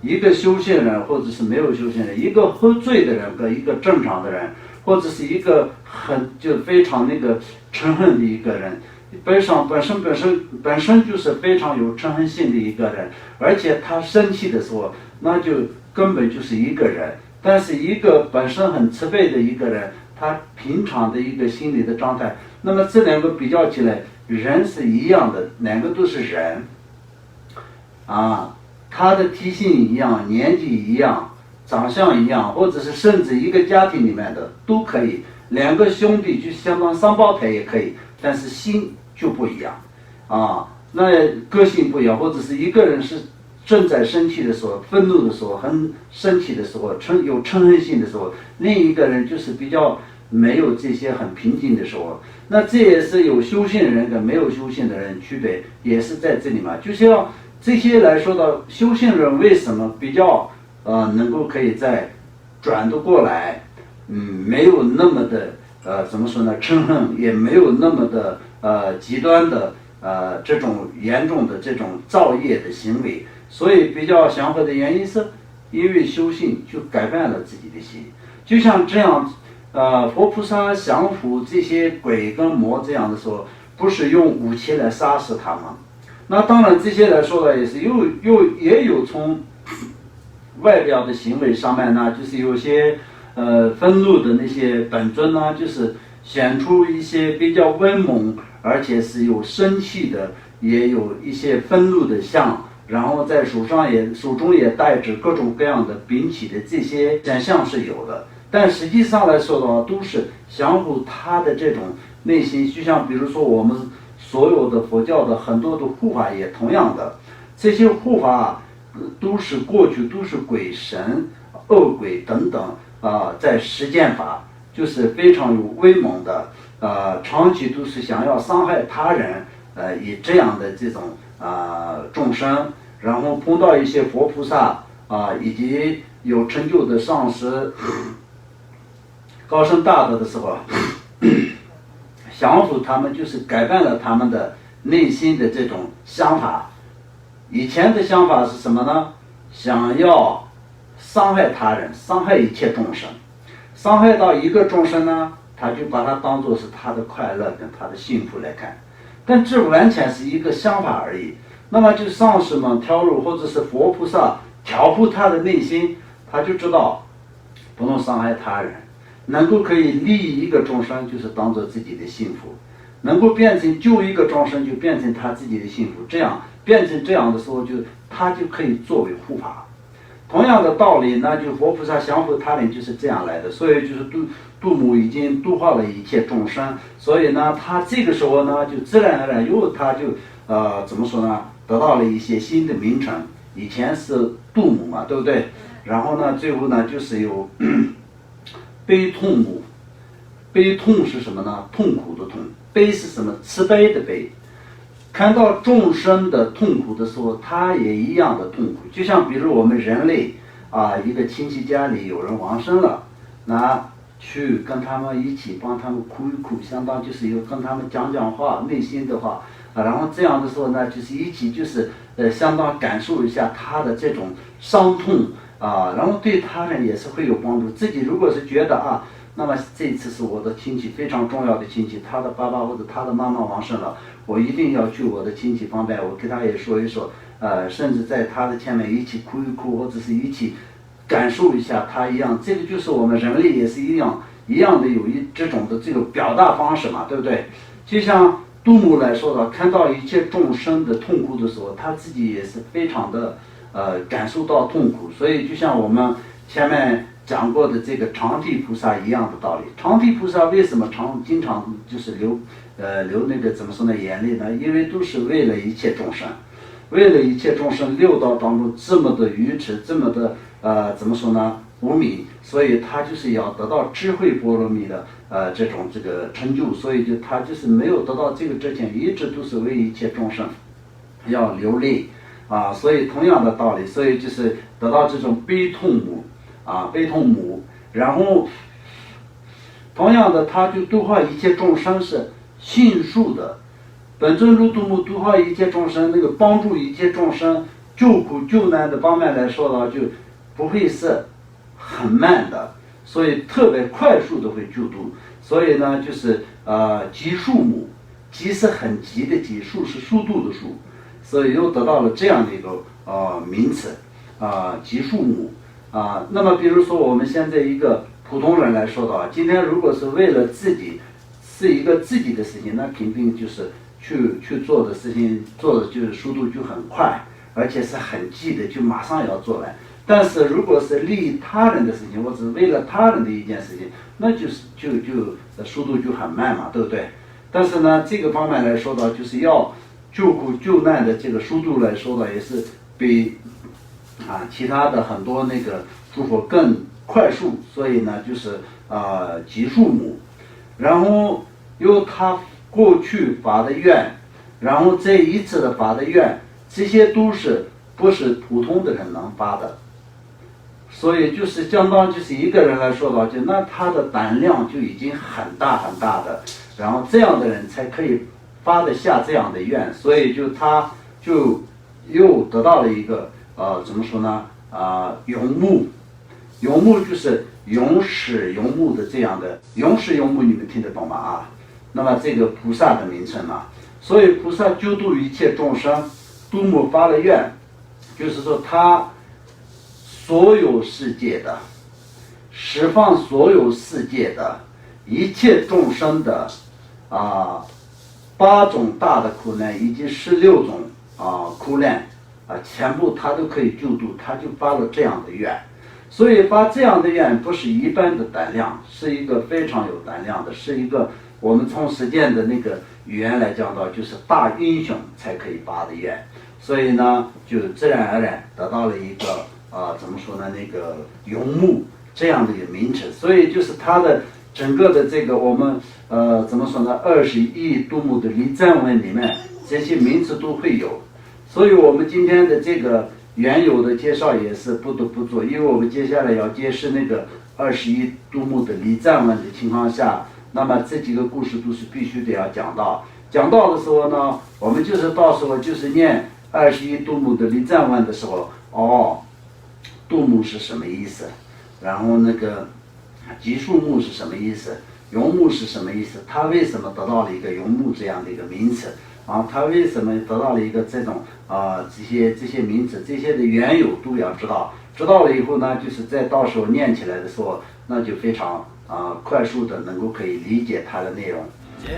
一个修行人或者是没有修行人，一个喝醉的人跟一个正常的人，或者是一个就非常那个嗔恨的一个人，本身就是非常有嗔恨性的一个人，而且他生气的时候，那就根本就是一个人。但是一个本身很慈悲的一个人，他平常的一个心理的状态，那么这两个比较起来，人是一样的，两个都是人，他的体型一样，年纪一样，长相一样，或者是甚至一个家庭里面的都可以，两个兄弟就相当双胞胎也可以，但是心就不一样，那个性不一样，或者是一个人是正在生气的时候，愤怒的时候，很生气的时候，有嗔恨性的时候，另一个人就是比较没有这些很平静的时候。那这也是有修行人跟没有修行的人区别，也是在这里嘛。就像这些来说的，修行人为什么比较能够可以再转得过来，没有那么的怎么说呢，嗔恨，也没有那么的极端的这种严重的这种造业的行为。所以比较祥和的原因是，因为修行就改变了自己的心，就像这样，佛菩萨降伏这些鬼跟魔这样的时候，不是用武器来杀死他们。那当然这些来说呢，也有从外表的行为上面呢，就是有些愤怒的那些本尊呢，就是显出一些比较威猛，而且是有生气的，也有一些愤怒的像。然后在手中也带着各种各样的兵器的这些现象是有的，但实际上来说的话，都是降伏他的这种内心。就像比如说我们所有的佛教的很多的护法也同样的，这些护法都是过去都是鬼神、恶鬼等等在实践法，就是非常有威猛的，长期都是想要伤害他人，以这样的这种众生，然后碰到一些佛菩萨以及有成就的上师、高僧大德的时候，降伏他们就是改变了他们的内心的这种想法。以前的想法是什么呢？想要伤害他人，伤害一切众生，伤害到一个众生呢，他就把它当作是他的快乐跟他的幸福来看。但这完全是一个想法而已。那么就上师们挑入，或者是佛菩萨调伏他的内心，他就知道不能伤害他人，能够可以利益一个众生，就是当做自己的幸福，能够变成救一个众生，就变成他自己的幸福。这样变成这样的时候，他就可以作为护法。同样的道理，那就佛菩萨降伏他人就是这样来的。所以就是度母已经度化了一切众生，所以呢，他这个时候呢，就自然而然他就怎么说呢，得到了一些新的名称。以前是度母嘛，对不对？然后呢，最后呢，就是有悲痛母。悲痛是什么呢？痛苦的痛。悲是什么？慈悲的悲。看到众生的痛苦的时候，他也一样的痛苦。就像比如我们人类一个亲戚家里有人往生了，那去跟他们一起帮他们哭一哭，相当就是有跟他们讲讲话，内心的话然后这样的时候呢，就是一起就是相当感受一下他的这种伤痛然后对他人也是会有帮助。自己如果是觉得那么这次是我的亲戚非常重要的亲戚，他的爸爸或者他的妈妈往生了，我一定要去我的亲戚方面，我给他也说一说，甚至在他的前面一起哭一哭，或者是一起感受一下他一样。这个就是我们人类也是一样的有这种的这个表达方式嘛，对不对？就像度母来说的，看到一切众生的痛苦的时候，他自己也是非常的感受到痛苦。所以就像我们前面讲过的这个长地菩萨一样的道理。长地菩萨为什么经常就是流那个怎么说呢眼泪呢？因为都是为了一切众生，为了一切众生六道当中这么的愚痴，这么的怎么说呢无明，所以他就是要得到智慧波罗蜜的这个成就。所以他就是没有得到这个之前，一直都是为一切众生要流泪所以同样的道理，所以就是得到这种悲痛母悲痛母。然后同样的，他就度化一切众生是迅速的。本尊如度母度化一切众生，那个帮助一切众生救苦救难的方面来说呢，就不会是很慢的，所以特别快速的会救度。所以呢，就是急速目，急是很急的急，速是速度的速，所以又得到了这样的一个名词急速目那么比如说我们现在一个普通人来说的话，今天如果是为了自己是一个自己的事情，那肯定就是去做的事情，做的就是速度就很快，而且是很急的，就马上要做完。但是如果是利益他人的事情，或者是为了他人的一件事情，那就是速度就很慢嘛，对不对？但是呢，这个方面来说的，就是要救苦救难的这个速度来说的，也是比其他的很多那个诸佛更快速，所以呢，就是急速目。然后由他过去发的愿，然后这一次的发的愿，这些都是不是普通的人能发的。所以就是相当就是一个人来说的话，就那他的胆量就已经很大很大的，然后这样的人才可以发得下这样的愿，所以他就又得到了一个怎么说呢勇目，勇目就是勇始勇目的这样的勇始勇目，你们听得懂吗那么这个菩萨的名称嘛，所以菩萨救度一切众生，度母发了愿，就是说他所有世界的释放所有世界的一切众生的8种大的苦难以及16种苦难全部他都可以救度，他就发了这样的愿。所以发这样的愿不是一般的胆量，是一个非常有胆量的，是一个我们从实践的那个语言来讲到，就是大英雄才可以发的愿。所以呢，就自然而然得到了一个怎么说呢？那个勇目这样的一个名词，所以就是它的整个的这个我们怎么说呢？21度母的离赞文里面这些名词都会有，所以我们今天的这个原有的介绍也是不得不做，因为我们接下来要揭示那个21度母的离赞文的情况下，那么这几个故事都是必须得要讲到。讲到的时候呢，我们就是到时候就是念21度母的离赞文的时候，度母是什么意思？然后那个急速目是什么意思？勇目是什么意思？他为什么得到了一个勇目这样的一个名词？他为什么得到了一个这种这些名词，这些的缘由都要知道。知道了以后呢，就是在到时候念起来的时候，那就非常快速的能够可以理解它的内容。接